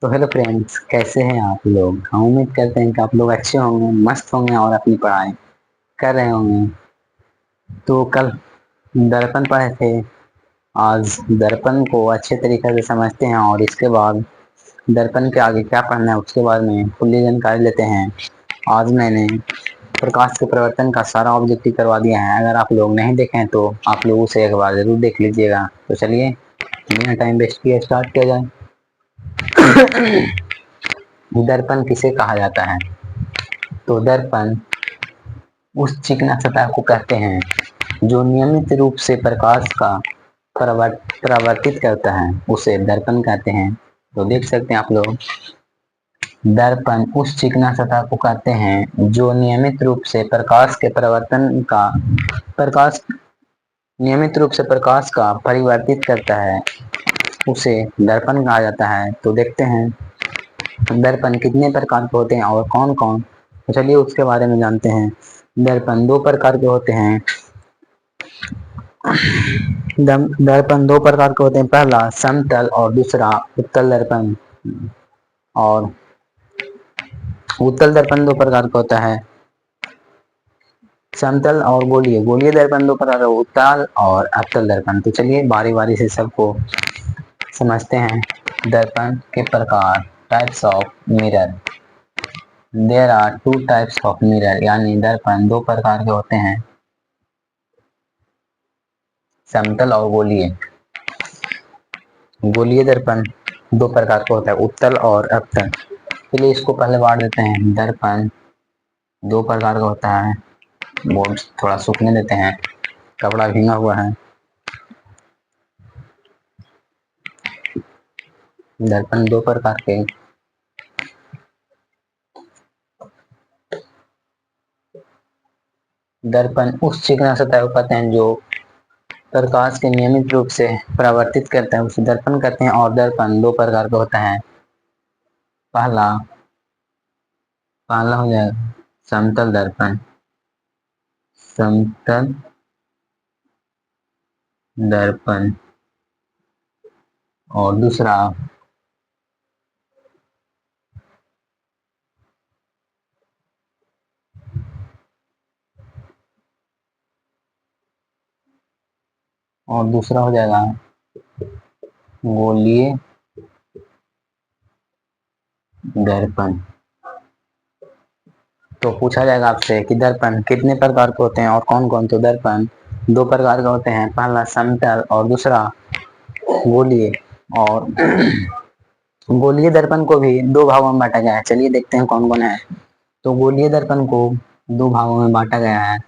तो hello friends, कैसे हैं आप लोग। हम उम्मीद करते हैं कि आप लोग अच्छे होंगे, मस्त होंगे और अपनी पढ़ाई कर रहे होंगे। तो कल दर्पण पढ़े थे। आज दर्पण को अच्छे तरीके से समझते हैं और इसके बाद दर्पण के आगे क्या पढ़ना है उसके बारे में खुली जानकारी लेते हैं। आज मैंने प्रकाश के प्रवर्तन का सारा ऑब्जेक्टिव करवा दिया है। अगर आप लोग नहीं देखें तो आप लोग उसे एक बार जरूर देख लीजिएगा। तो चलिए बिना टाइम वेस्ट किए स्टार्ट किया जाए। दर्पण किसे कहा जाता है। तो दर्पण उस चिकना सतह को कहते हैं जो नियमित रूप से प्रकाश का परावर्तित करता है, उसे दर्पण कहते हैं। तो देख सकते हैं आप लोग, दर्पण उस चिकना सतह को कहते हैं जो नियमित रूप से प्रकाश नियमित रूप से प्रकाश का परिवर्तित करता है, उसे दर्पण कहा जाता है। तो देखते हैं दर्पण कितने प्रकार के होते हैं और कौन कौन। तो चलिए उसके बारे में जानते हैं। दर्पण दो प्रकार के होते हैं। दर्पण दो प्रकार के होते हैं, पहला समतल और दूसरा उत्तल दर्पण। और उत्तल दर्पण दो प्रकार का होता है, समतल और गोलीय। गोलीय दर्पण दो प्रकार का, उत्तल और अवतल दर्पण। तो चलिए बारी बारी से सबको समझते हैं। दर्पण के प्रकार, types of mirror. There are two types of mirror, यानी दर्पण दो प्रकार के होते हैं, समतल और गोलीय। गोलीय दर्पण दो प्रकार का होता है, उत्तल और अवतल। चलिए इसको पहले बांट देते हैं। दर्पण दो प्रकार का होता है। बोर्ड थोड़ा सूखने देते हैं, कपड़ा भींगा हुआ है। दर्पण दो प्रकार के दर्पण उस चिकना सतह को कहते हैं जो प्रकाश के नियमित रूप से परावर्तित करता है, उसे दर्पण कहते हैं। और दर्पण दो प्रकार का होता है। पहला पहला हो जाएगा समतल दर्पण। समतल दर्पण। और दूसरा हो जाएगा गोलीय दर्पण। तो पूछा जाएगा आपसे कि दर्पण कितने प्रकार के होते हैं और कौन कौन। तो दर्पण दो प्रकार के होते हैं, पहला समतल और दूसरा गोलीय। और गोलीय दर्पण को भी दो भागों में बांटा गया है। चलिए देखते हैं कौन कौन है। तो गोलीय दर्पण को दो भागों में बांटा गया है।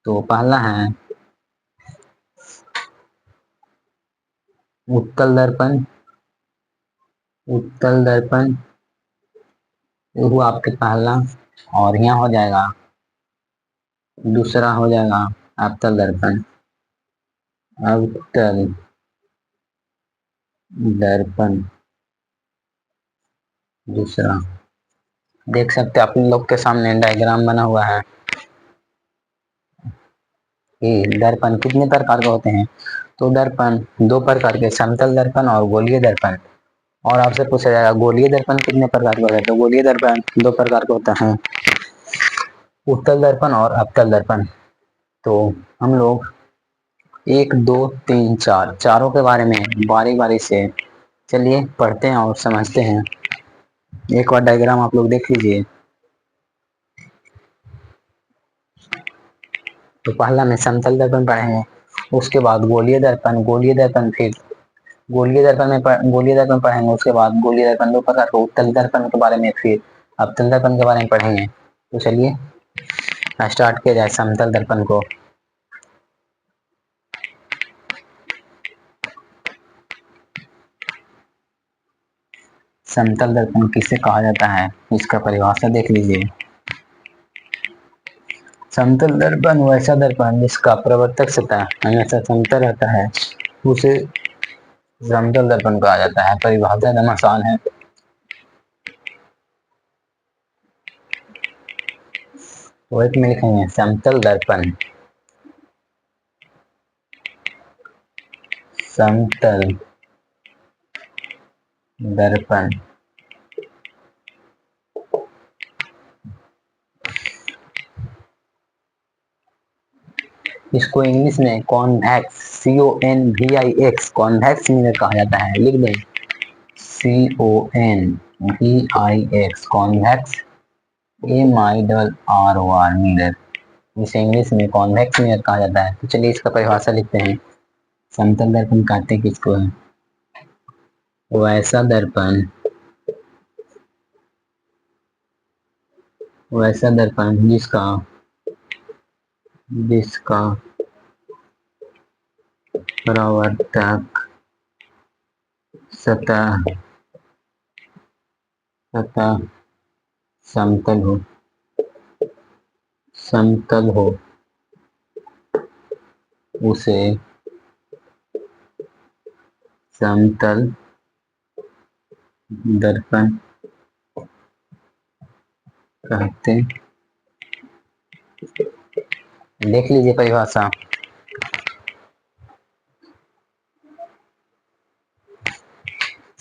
तो पहला है उत्तल दर्पण। उत्तल दर्पण ये हुआ आपके पहला। और यहाँ हो जाएगा दूसरा, हो जाएगा अवतल दर्पण। अवतल दर्पण दूसरा। देख सकते हैं आप लोग के सामने डायग्राम बना हुआ है कि दर्पण कितने प्रकार के होते हैं। तो दर्पण दो प्रकार के, समतल दर्पण और गोलीय दर्पण। और आपसे पूछा जाएगा गोलीय दर्पण कितने प्रकार के होते हैं। तो गोलीय दर्पण दो प्रकार के होता है, उत्तल दर्पण और अवतल दर्पण। तो हम लोग एक दो तीन चार चारों के बारे में बारी बारी से चलिए पढ़ते हैं और समझते हैं। एक बार डायग्राम आप लोग देख लीजिए। तो पहला में समतल दर्पण पढ़ेंगे, उसके बाद गोलीय दर्पण। गोलीय दर्पण फिर गोलीय दर्पण पढ़ेंगे, उसके बाद गोलीय दर्पण दो प्रकार के, उत्तल दर्पण के बारे में, फिर अवतल दर्पण के बारे में पढ़ेंगे। तो चलिए स्टार्ट किया जाए समतल दर्पण को। समतल दर्पण किसे कहा जाता है, इसका परिभाषा देख लीजिए। समतल दर्पण वैसा दर्पण जिसका प्रवर्तक सतह हमेशा समतल रहता है, उसे समतल दर्पण कहा जाता है। परिभाषा एकदम आसान है। तो एक में लिखेंगे समतल दर्पण। समतल दर्पण इसको इंग्लिश में कॉन्वेक्स, CONVIX कॉन्वेक्स मिरर कहा जाता है। लिख दें CONVIX कॉन्वेक्स MIRROR मिरर, इसे इंग्लिश में कॉन्वेक्स मिरर कहा जाता है। तो चलिए इसका परिभाषा लिखते हैं। समतल दर्पण कहते किसको है? वैसा दर्पण, वैसा दर्पण जिसका जिसका परावर्तक सतह सतह समतल हो, समतल हो, उसे समतल दर्पण कहते। देख लीजिए परिभाषा।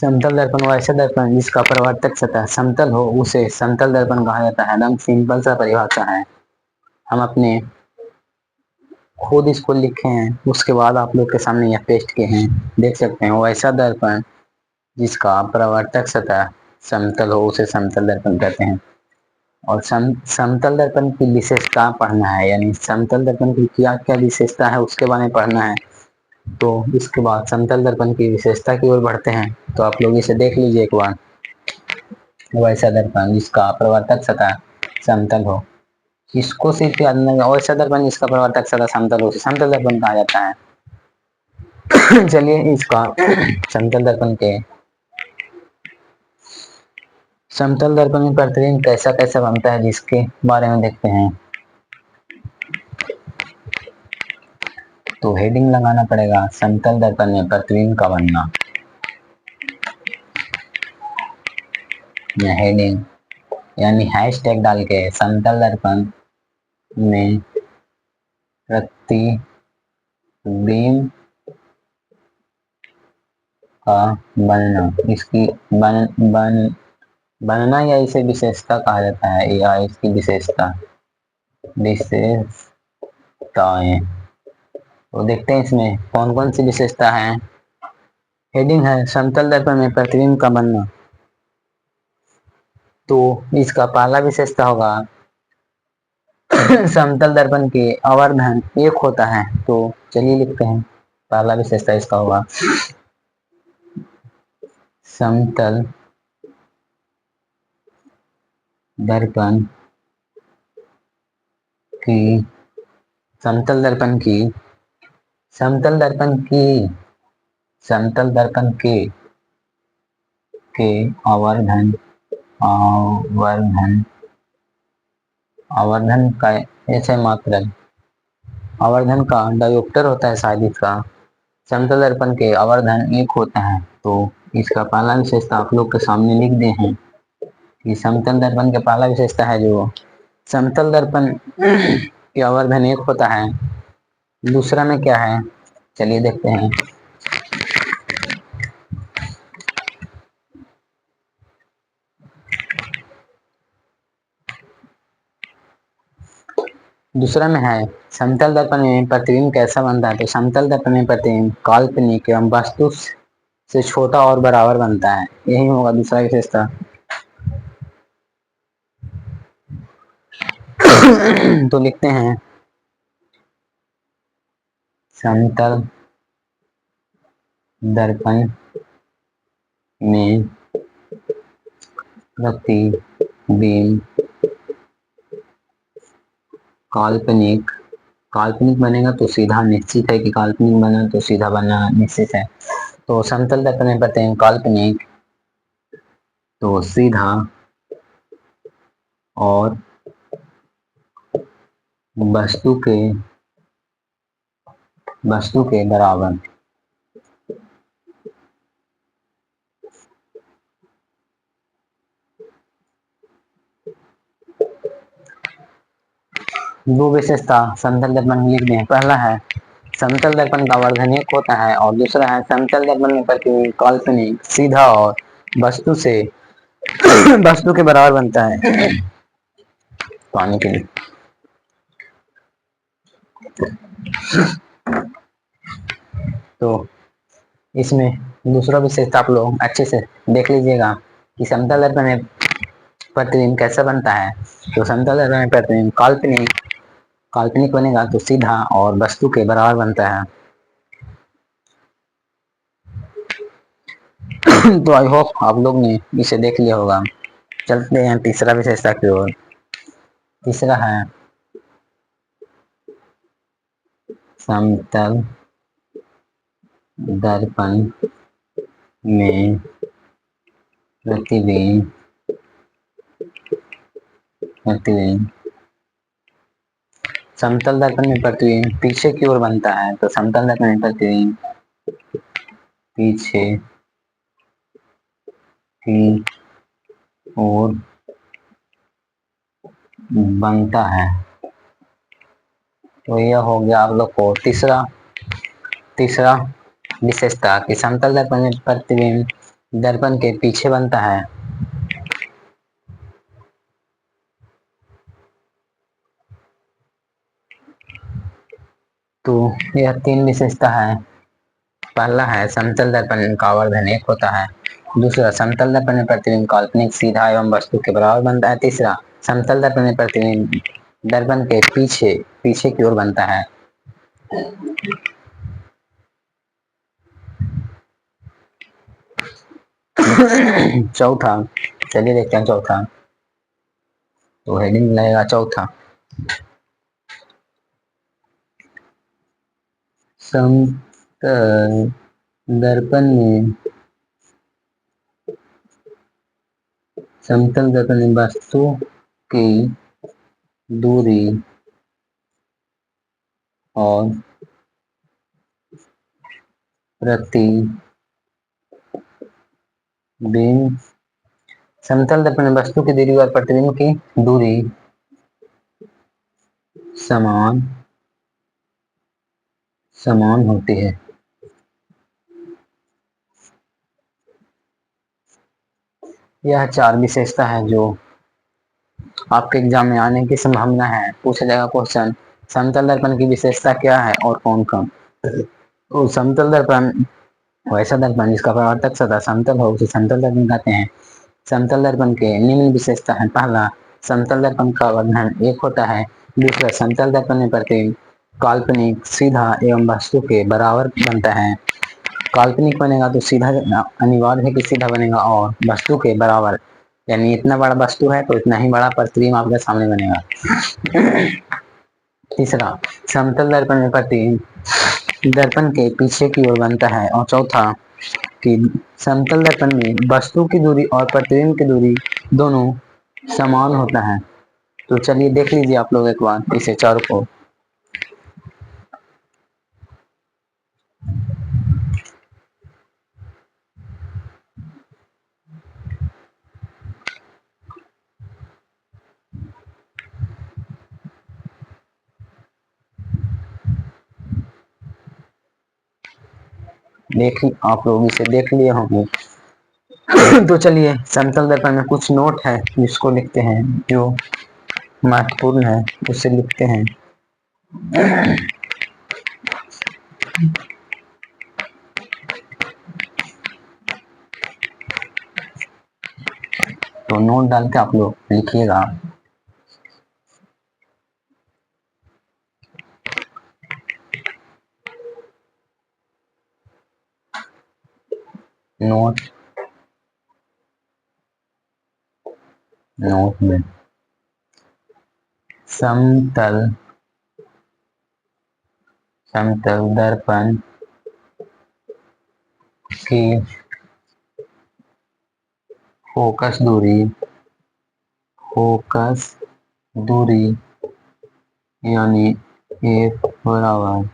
समतल दर्पण वैसा दर्पण जिसका परावर्तक सतह समतल हो उसे समतल दर्पण कहा जाता है। एकदम सिंपल सा परिभाषा है। हम अपने खुद इसको लिखे हैं, उसके बाद आप लोग के सामने यह पेस्ट किए हैं। देख सकते हैं वैसा दर्पण जिसका परावर्तक सतह समतल हो उसे समतल दर्पण कहते हैं। और समतल दर्पण की विशेषता पढ़ना है, यानी समतल दर्पण की क्या क्या विशेषता है उसके बारे में पढ़ना है। तो इसके बाद समतल दर्पण की विशेषता की ओर बढ़ते हैं। तो आप लोग इसे देख लीजिए एक बार। वैसा दर्पण जिसका परावर्तक सतह समतल हो, इसको सिर्फ याद नहीं, वैसा दर्पण जिसका परावर्तक सतह समतल हो उसे समतल दर्पण कहा जाता है। चलिए इसका समतल दर्पण के समतल दर्पण में प्रतिबिंब कैसा कैसा बनता है जिसके बारे में देखते हैं। तो हेडिंग लगाना पड़ेगा, समतल दर्पण में प्रतिबिंब का बनना। हेडिंग यानी हैशटैग डाल के समतल दर्पण में प्रतिबिंब का बनना, इसकी बनना या इसे विशेषता कहा जाता है, या इसकी विशेषताएं। तो देखते हैं इसमें कौन कौन सी विशेषता है। हेडिंग है समतल दर्पण में प्रतिबिंब का बनना, तो इसका पहला विशेषता होगा समतल दर्पण के आवर्धन एक होता है। तो चलिए लिखते हैं, पहला विशेषता इसका होगा समतल दर्पण की समतल दर्पण की समतल दर्पण की समतल दर्पण के आवर्धन आवर्धन आवर्धन का ऐसे मात्रक, आवर्धन का डायोप्टर होता है शायद इसका। समतल दर्पण के आवर्धन एक होता है। तो इसका पहला विशेषता आप लोग के सामने लिख दे हैं कि समतल दर्पण के पहला विशेषता है जो समतल दर्पण के आवर्धन एक होता है। दूसरा में क्या है, चलिए देखते हैं। दूसरा में है समतल दर्पण में प्रतिबिंब कैसा बनता है। तो समतल दर्पण में प्रतिबिंब काल्पनिक एवं वस्तु से छोटा और बराबर बनता है, यही होगा दूसरा विशेषता। तो लिखते हैं समतल दर्पण में प्रतिबिंब काल्पनिक, काल्पनिक बनेगा तो सीधा निश्चित है कि काल्पनिक बना तो सीधा बनना निश्चित है। तो समतल दर्पण में प्रतिबिंब काल्पनिक तो सीधा और वस्तु के बराबर। दो विशेषता समतल दर्पण में लिख दें। पहला है समतल दर्पण का आवर्धन एक होता है, और दूसरा है समतल दर्पण में प्रतिबिंब काल्पनिक सीधा और वस्तु से वस्तु के बराबर बनता है। पानी के लिए तो इसमें दूसरा विशेषता आप लोग अच्छे से देख लीजिएगा कि समतल दर्पण में प्रतिबिंब कैसा बनता है। तो समतल दर्पण में प्रतिबिंब काल्पनिक काल्पनिक बनेगा तो सीधा और वस्तु के बराबर बनता है। तो आई होप आप लोग ने इसे देख लिया होगा। चलते हैं तीसरा विशेषता की ओर। तीसरा है समतल दर्पण में प्रतिबिंब प्रतिबिंब समतल दर्पण में प्रतिबिंब पीछे की ओर बनता है। तो समतल दर्पण में प्रतिबिंब पीछे की ओर बनता है। तो यह हो गया आप लोग को तीसरा तीसरा विशेषता कि समतल दर्पण में प्रतिबिंब दर्पण के पीछे बनता है। तो यह तीन विशेषता है। पहला है समतल दर्पण का आवर्धन एक होता है। दूसरा समतल दर्पण में प्रतिबिंब काल्पनिक सीधा एवं वस्तु के बराबर बनता है। तीसरा समतल दर्पण में प्रतिबिंब दर्पण के पीछे पीछे की ओर बनता है। चौथा, चलिए देखते हैं चौथा। तो हेडिंग लगेगा चौथा, समतल दर्पण में समतल दर्पण में वस्तु की दूरी और प्रतिबिंब समतल दर्पण में वस्तु की दूरी और प्रतिबिंब की दूरी समान समान होती है। यह चार विशेषता है जो आपके एग्जाम में आने की संभावना है। पूछा जाएगा क्वेश्चन, समतल दर्पण की विशेषता क्या है और कौन कौन। तो समतल दर्पण वैसा दर्पण जिसका परावर्तक सतह समतल हो उसे समतल दर्पण कहते हैं। समतल दर्पण के निम्न विशेषता है। पहला, समतल दर्पण का आवर्धन एक होता है। दूसरा, समतल दर्पण में प्रतिबिंब काल्पनिक सीधा एवं वस्तु के बराबर बनता है। काल्पनिक बनेगा तो सीधा अनिवार्य है कि सीधा बनेगा और वस्तु के बराबर, यानी इतना बड़ा वस्तु है तो इतना ही बड़ा प्रतिबिंब आपके सामने बनेगा। तीसरा, समतल दर्पण में प्रतिबिंब दर्पण के पीछे की ओर बनता है। और चौथा कि समतल दर्पण में वस्तु की दूरी और प्रतिबिंब की दूरी दोनों समान होता है। तो चलिए देख लीजिए आप लोग एक बार इसे चारों को। देख आप लोग इसे देख लिए होंगे। तो चलिए समतल दर्पण में कुछ नोट है जिसको लिखते हैं, जो महत्वपूर्ण है उसे लिखते हैं। तो नोट डाल के आप लोग लिखिएगा। नोट नोट में समतल समतल दर्पण की फोकस दूरी यानी एक बराबर,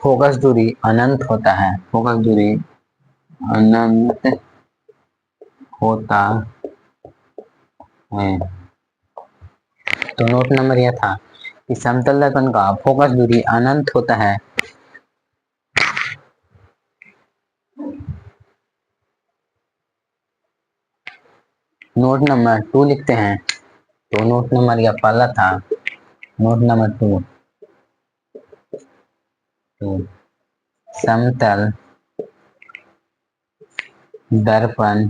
फोकस दूरी अनंत होता है। फोकस दूरी अनंत होता है। तो नोट नंबर यह था कि समतल दर्पण का फोकस दूरी अनंत होता है। नोट नंबर 2 लिखते हैं। तो नोट नंबर यह पहला था, नोट नंबर 2, तो समतल दर्पण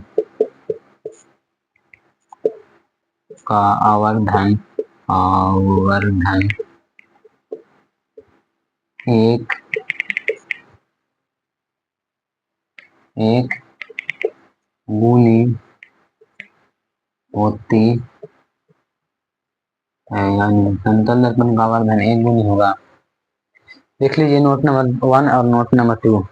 का आवर्धन आवर्धन एक एक गुनी होती है, यानी समतल दर्पण का आवर्धन एक गुनी होगा। देख लीजिए नोट नंबर 1 और नोट नंबर 2।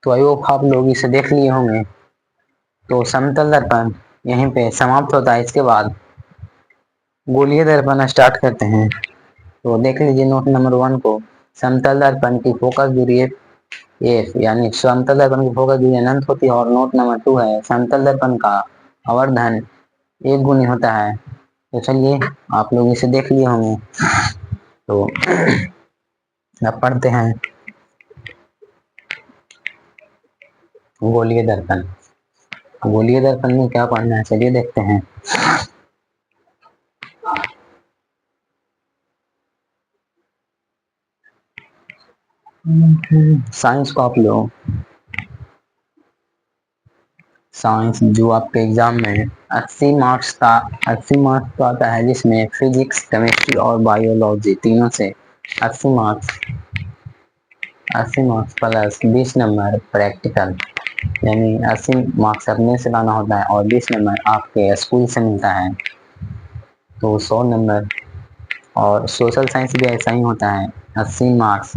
तो आई होप आप लोग इसे देख लिए होंगे। तो समतल दर्पण यहीं पे समाप्त होता है। इसके बाद गोलीय दर्पण स्टार्ट करते हैं। तो देख लीजिए नोट नंबर 1 को। समतल दर्पण की फोकस दूरी एफ, यानी समतल दर्पण की फोकस दूरी अनंत होती है। और नोट नंबर 2 है समतल दर्पण का आवर्धन एक गुनी होता है। तो चलिए आप लोग इसे देख लिए होंगे। तो अब पढ़ते हैं गोलीय दर्पण। गोलीय दर्पण में क्या पढ़ना है चलिए देखते हैं। साइंस को आप लोग साइंस जो आपके एग्जाम में 80 मार्क्स का आता है, जिसमें फिजिक्स, केमिस्ट्री और बायोलॉजी तीनों से 80 marks 80 marks plus 20 number practical, यानी 80 मार्क्स अपने से लाना होता है और 20 नंबर आपके स्कूल से मिलता है, तो 100 नंबर। और सोशल साइंस भी ऐसा ही होता है, 80 मार्क्स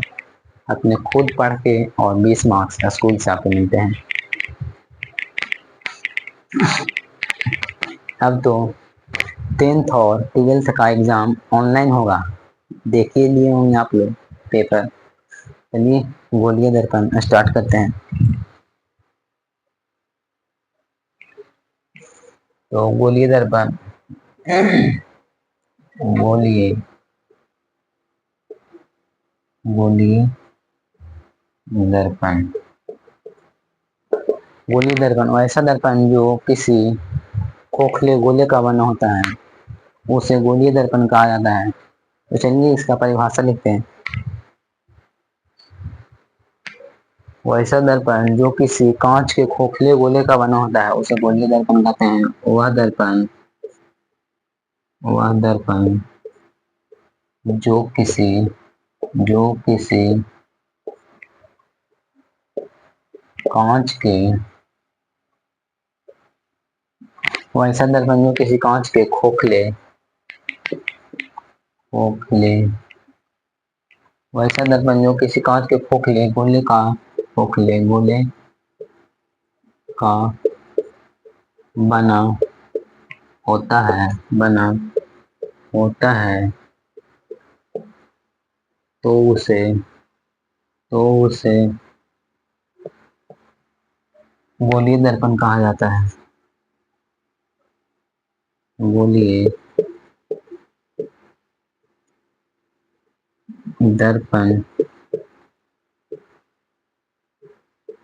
अपने खुद पढ़ के और 20 मार्क्स स्कूल से आपको मिलते हैं। अब तो 10th और 12th का एग्जाम ऑनलाइन होगा, देखिए लिए होंगे आप लोग पेपर। चलिए गोलीय दर्पण स्टार्ट करते हैं। तो गोलीय दर्पण गोलीय गोलीय दर्पण गोलीय दर्पण ऐसा दर्पण जो किसी खोखले गोले का बना होता है, उसे गोलीय दर्पण कहा जाता है। तो चलिए इसका परिभाषा लिखते हैं। वैसा दर्पण जो किसी कांच के खोखले गोले का बना होता है, उसे गोलीय दर्पण कहते हैं। वह दर्पण जो किसी कांच के वैसा दर्पण जो किसी कांच के खोखले वैसा दर्पण जो किसी कांच के खोखले गोले का बना बना होता है, तो उसे गोलीय दर्पण कहा जाता है। गोलीय दर्पण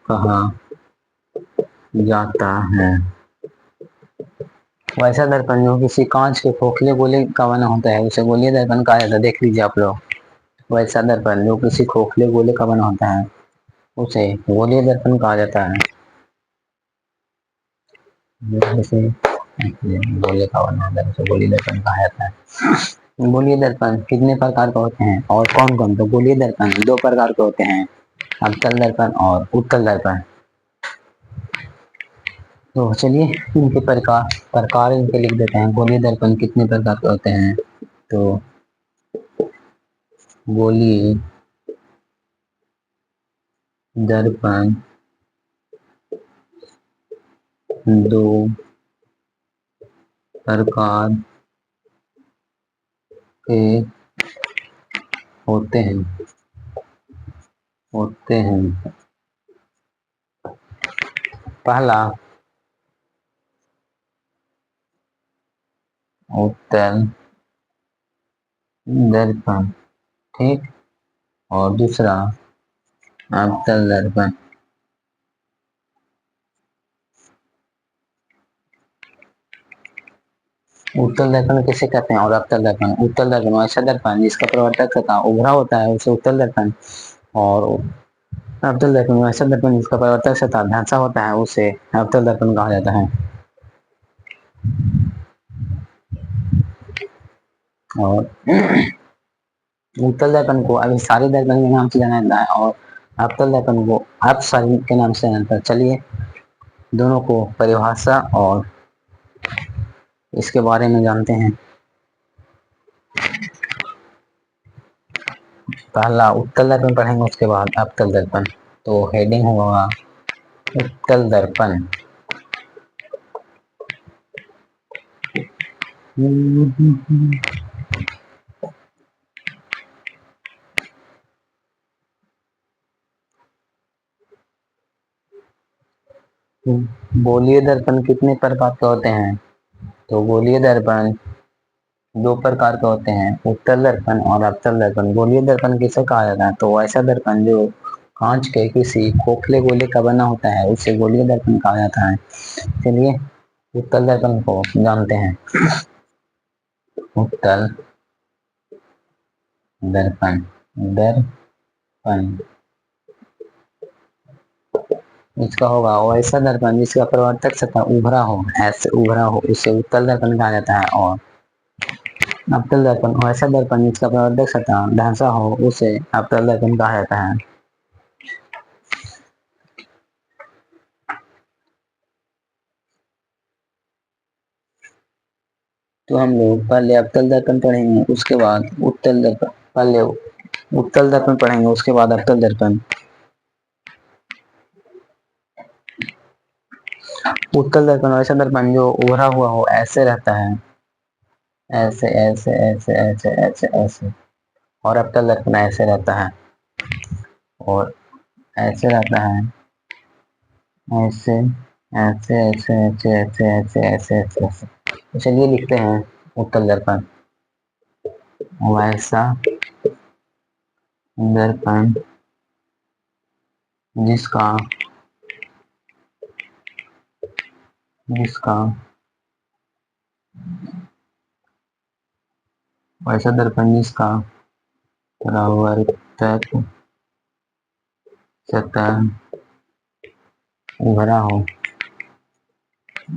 कहा जाता है। वैसा दर्पण जो किसी कांच के खोखले गोले का बना होता है, उसे गोलीय दर्पण कहा जाता है। देख लीजिए आप लोग, वैसा दर्पण जो किसी खोखले गोले का बना होता है, उसे गोलीय दर्पण कहा जाता है। जैसे गोले का बना होता है उसे गोलीय दर्पण कहा जाता है। गोलीय दर्पण कितने प्रकार के होते हैं और कौन कौन? तो गोलीय दर्पण 2 प्रकार के होते हैं, अवतल दर्पण और उत्तल दर्पण। तो चलिए इनके प्रकार इनके लिख देते हैं। गोलीय दर्पण कितने प्रकार के होते हैं? तो गोलीय दर्पण 2 प्रकार के होते हैं। पहला उत्तल दर्पण, ठीक। और दूसरा अवतल दर्पण। उत्तल दर्पण किसे कहते हैं और अवतल दर्पण? उत्तल दर्पण ऐसा दर्पण जिसका प्रवर्तक सतह उभरा होता है उसे उत्तल दर्पण, और अवतल दर्पण ऐसा दर्पण जिसका प्रवर्तक सतह ढांचा होता है उसे अवतल दर्पण कहा जाता है। और उत्तल दर्पण को अभिसारी दर्पण के नाम से जाना जाता है और अवतल दर्पण को अपसारी के नाम से जाना जाता है। चलिए दोनों को परिभाषा और इसके बारे में जानते हैं। पहला उत्तल दर्पण पढ़ेंगे, उसके बाद अवतल दर्पण। तो हेडिंग होगा उत्तल दर्पण। गोलीय दर्पण कितने प्रकार के होते हैं? तो गोलीय दर्पण दो प्रकार के होते हैं, उत्तल दर्पण और अवतल दर्पण। गोलीय दर्पण किसे कहा जाता है? तो ऐसा दर्पण जो कांच के किसी खोखले गोले का बना होता है उसे गोलीय दर्पण कहा जाता है। चलिए उत्तल दर्पण को जानते हैं। उत्तल दर्पण, दर्पण इसका होगा वैसा दर्पण जिसका प्रवर्तक सतह उभरा हो, ऐसे उभरा हो, उसे उत्तल दर्पण कहा जाता है। और अवतल दर्पण वैसा दर्पण जिसका प्रवर्तक सतह ढांचा हो उसे अवतल दर्पण कहा जाता है। तो हम लोग पहले अवतल दर्पण पढ़ेंगे, उसके बाद उत्तल दर्पण। पहले उत्तल दर्पण पढ़ेंगे, उसके बाद अवतल दर्पण। उत्तल दर्पण वैसा दर्पण जो उभरा हुआ हो, ऐसे रहता है, ऐसे ऐसे ऐसे ऐसे ऐसे ऐसे। और अवतल दर्पण ऐसे रहता है और ऐसे रहता है, ऐसे ऐसे ऐसे ऐसे ऐसे ऐसे ऐसे ऐसे ऐसे। तो चलिए लिखते हैं उत्तल दर्पण। वैसा दर्पण जिसका जिसका वैसा दर्पण जिसका प्रवर्तक सतह उभरा हो,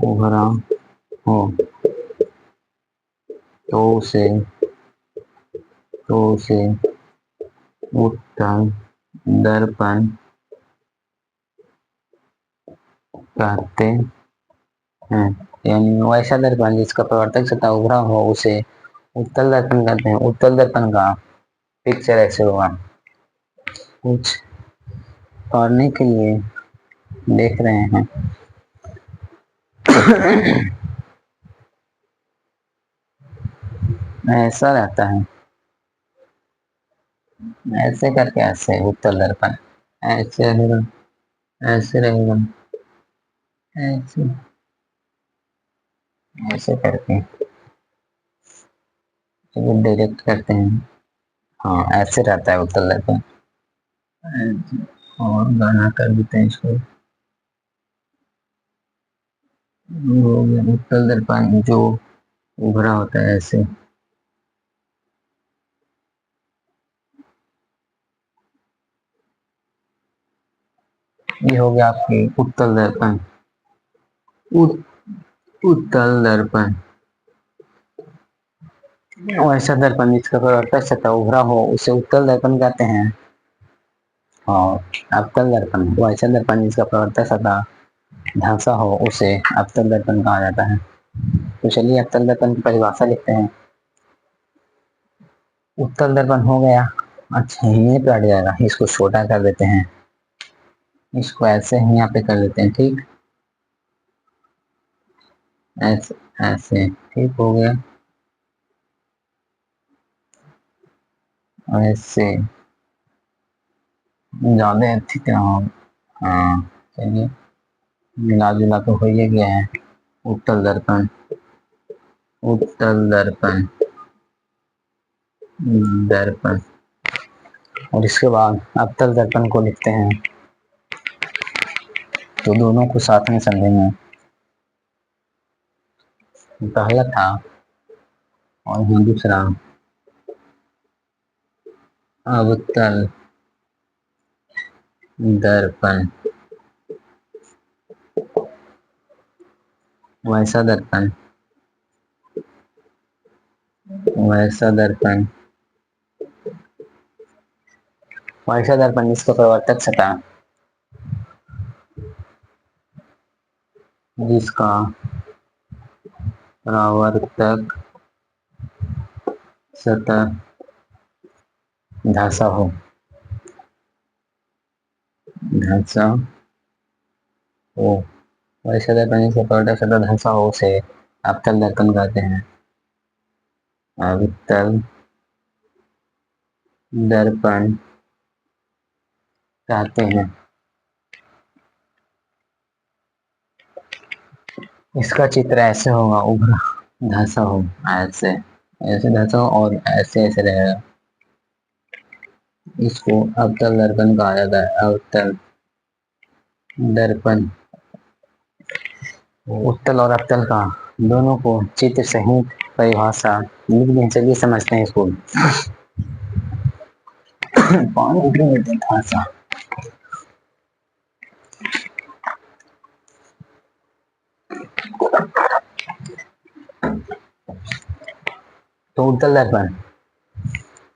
उभरा हो, तो उसे उत्तल दर्पण कहते हैं। यानी वैसा दर्पण जिसका प्रवर्तक सतह उभरा हो उसे उत्तल दर्पण कहते हैं। उत्तल दर्पण का पिक्चर ऐसे होगा, कुछ पढ़ने के लिए देख रहे हैं। ऐसा रहता है, ऐसे करके ऐसे उत्तल दर्पण ऐसे रहेगा, ऐसे रहेगा, ऐसे ऐसे करके। चलिए डायरेक्ट करते हैं। हाँ ऐसे रहता है उत्तल दर्पण। ऐसे। और गाना कर देते हैं इसको। वो उत्तल दर्पण जो उभरा होता है ऐसे। ये हो गया आपकी उत्तल दर्पण। उत्तल दर्पण वैसा दर्पण जिसका प्रवर्तक सतह उभरा हो उसे उत्तल दर्पण कहते हैं। और अवतल दर्पण वैसा दर्पण जिसका प्रवर्तक सतह ढांचा हो उसे अवतल दर्पण कहा जाता है। तो चलिए अवतल दर्पण की परिभाषा लिखते हैं। उत्तल दर्पण हो गया, अच्छा यहीं पे अट जाएगा, इसको छोटा कर देते हैं, इसको ऐसे ही यहाँ पे कर देते हैं, ठीक। ऐसे ऐसे ठीक हो गया, ऐसे ज्यादा अच्छी तरह हो। हाँ चलिए मिला जुला तो हो ही गया है उत्तल दर्पण। उत्तल दर्पण, दर्पण, और इसके बाद अवतल दर्पण को लिखते हैं। तो दोनों को साथ में समझेंगे। पहला था और दूसरा अवतल दर्पण, वैसा दर्पण, वैसा दर्पण, वैसा दर्पण जिसका प्रवर्तक सतह, जिसका प्रवर्तक सतह धसा हो, धसा हो, वैसा दर्पण जिसका प्रवर्तक सतह धसा हो उसे अवतल दर्पण कहते हैं। अवतल दर्पण कहते हैं। इसका चित्र ऐसे होगा, उभरा धसा हो, ऐसे ऐसे धसा हो और ऐसे ऐसे रहेगा। इसको अवतल दर्पण कहा जाता है। अवतल दर्पण, उत्तल और अवतल का दोनों को चित्र सहित परिभाषा लिख दें। चलिए समझते हैं इसको। पानी भाषा, तो उत्तल दर्पण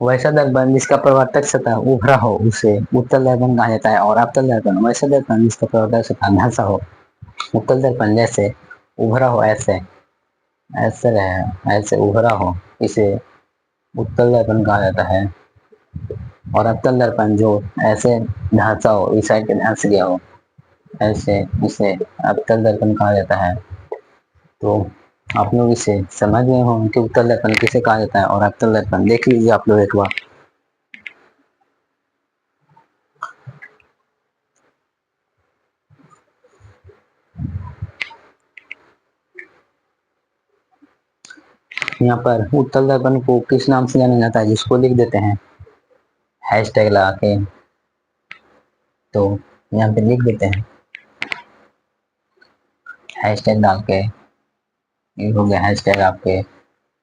वैसा दर्पण जिसका प्रवर्तक सतह उभरा हो उसे उत्तल दर्पण कहा जाता है। और अवतल दर्पण वैसा दर्पण जिसका प्रवर्तक सतह धंसा हो। उत्तल दर्पण जैसे उभरा हो, ऐसे ऐसे रहे, ऐसे उभरा हो, इसे उत्तल दर्पण कहा जाता है। और अवतल दर्पण जो ऐसे ढांचा हो, इस साइड के धंस गया हो ऐसे, इसे अवतल दर्पण कहा जाता है। तो आप लोग इसे समझ गए हो कि उत्तल दर्पण किसे कहा जाता है और अवतल दर्पण। देख लीजिए आप लोग एक बार। यहाँ पर उत्तल दर्पण को किस नाम से जाना जाता है, जिसको लिख देते हैं हैशटैग लगा के। तो यहाँ पे लिख देते हैं हैशटैग डाल के, ये हो गया हैशटैग आपके।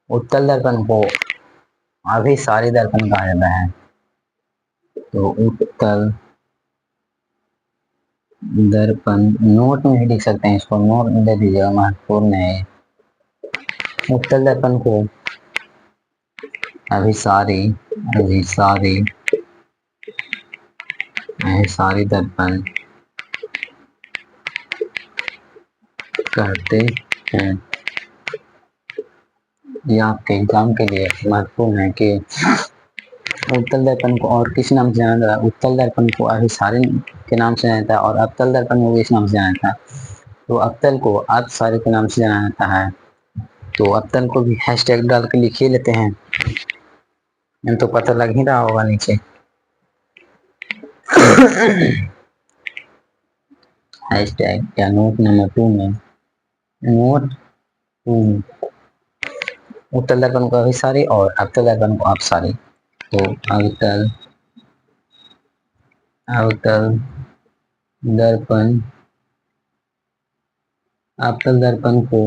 उत्तल दर्पण को अभिसारी दर्पण कहा जाता है। तो उत्तल दर्पण, नोट में भी लिख सकते हैं इसको, नोट में दे दीजिएगा, महत्वपूर्ण है। उत्तल दर्पण को अभिसारी, अभिसारी, अभिसारी दर्पण कहते हैं। ये आपके एग्जाम के लिए महत्वपूर्ण है कि उत्तल दर्पण को और किस नाम से जाना जाता है। उत्तल दर्पण को अभिसारी के नाम से जाना जाता है और अवतल दर्पण को किस नाम से जाना जाता है। तो अवतल को अभिसारी के नाम से जाना जाता है। तो अवतल को भी हैशटैग डाल के लिख ही लेते हैं, तो पता लग ही रहा होगा नीचे। हैशटैग या नोट नंबर 2 में, नोट 2, उत्तल दर्पण को अभिसारी और अवतल दर्पण को अपसारी। तो अवतल, अवतल दर्पण, अवतल दर्पण को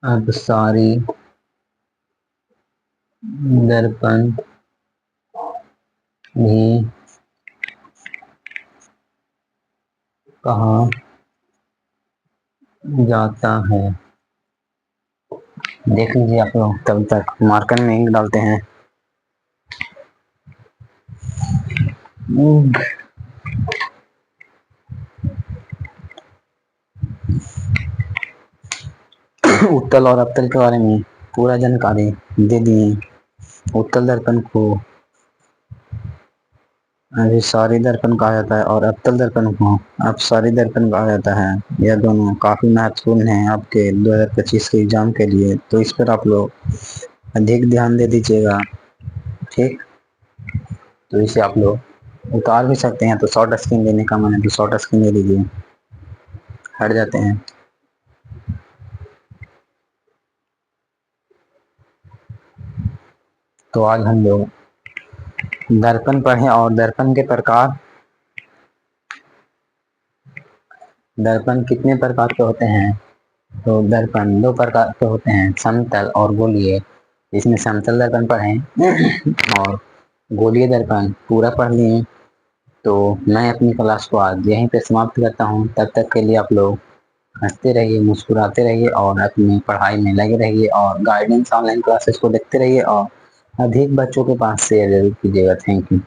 अपसारी दर्पण भी कहा जाता है। देख लीजिए आप लोग, तब तक मार्कर में इंक डालते हैं। उत्तल और अवतल के बारे में पूरा जानकारी दे दिए। उत्तल दर्पण को अभिसारी दर्पण कहा जाता है और अवतल दर्पण को अपसारी दर्पण कहा जाता है। यह दोनों काफी महत्वपूर्ण हैं आपके 2025 के एग्जाम के लिए, तो इस पर आप लोग अधिक ध्यान दे दीजिएगा। ठीक, तो इसे आप लोग उतार भी सकते हैं। तो शॉर्ट स्क्रीन लेने का मन है तो शॉर्ट स्क्रीन ले लीजिए, हट जाते हैं। तो आज हम लोग दर्पण पढ़े और दर्पण के प्रकार। दर्पण कितने प्रकार के होते हैं? तो दर्पण दो प्रकार के होते हैं, समतल और गोलीय। इसमें समतल दर्पण पढ़े और गोलीय दर्पण पूरा पढ़ लिए। तो मैं अपनी क्लास को आज यहीं पे समाप्त करता हूँ। तब तक के लिए आप लोग हंसते रहिए, मुस्कुराते रहिए और अपनी पढ़ाई में लगे रहिए और गाइडेंस ऑनलाइन क्लासेस को देखते रहिए और अधिक बच्चों के पास शेयर जरूर कीजिएगा। Thank you.